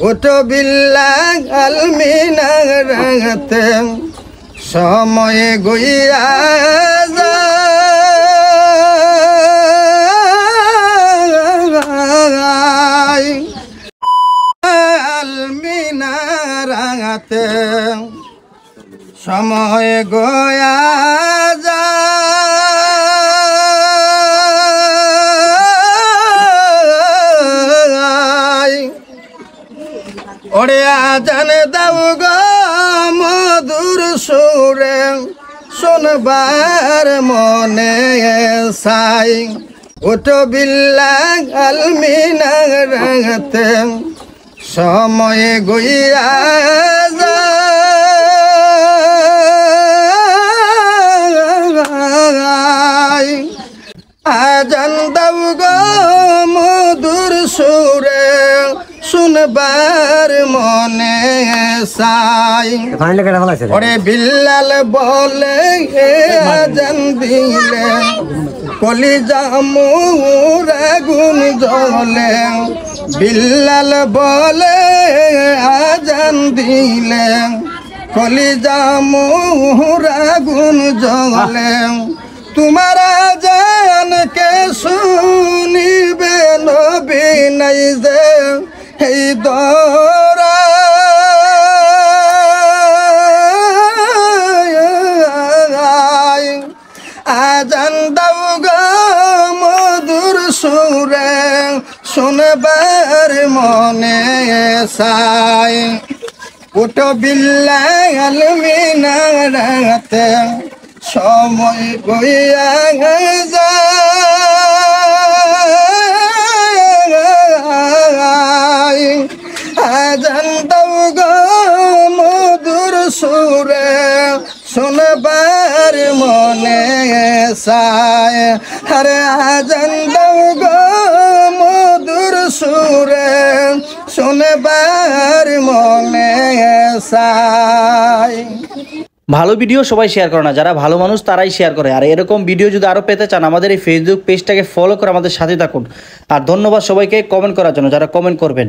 ওটো বিল্লাহ আলমিনাতে সময় গইয়া যায় আলমিনাতে সময় গয়া যায় ওরে আজান দাও গো মধুর সুরে শুনবার মনে চাই ওটো বিল্লাহ আলমিনাতে সময় গইয়া যায় আজান দাও গো মধুর সুরে শুনবার মনে চাই ওরে বিল্লাল বলে আজান দিলে কলিজা মোর আগুন জ্বলে বিল্লাল বলে আজান দিলে কলিজা মোর আগুন জ্বলে তোমার আজানকে শুনিবে নবী নাই যে এই দরা আজান দাও গো মধুর সুরে শুনবার মনে চাই ওটো বিল্লাহ আলমিনাতে সময় গইয়া যায় আজান দাও গো মধুর সুরে শুনবার মনে চায় আরে আজান দাও গো মধুর সুরে শুনবার মনে চায়। ভালো ভিডিও সবাই শেয়ার করে না, যারা ভালো মানুষ তারাই শেয়ার করে। আর এরকম ভিডিও যদি আরও পেতে চান আমাদের এই ফেসবুক পেজটাকে ফলো করে আমাদের সাথে থাকুন। আর ধন্যবাদ সবাইকে কমেন্ট করার জন্য যারা কমেন্ট করবেন।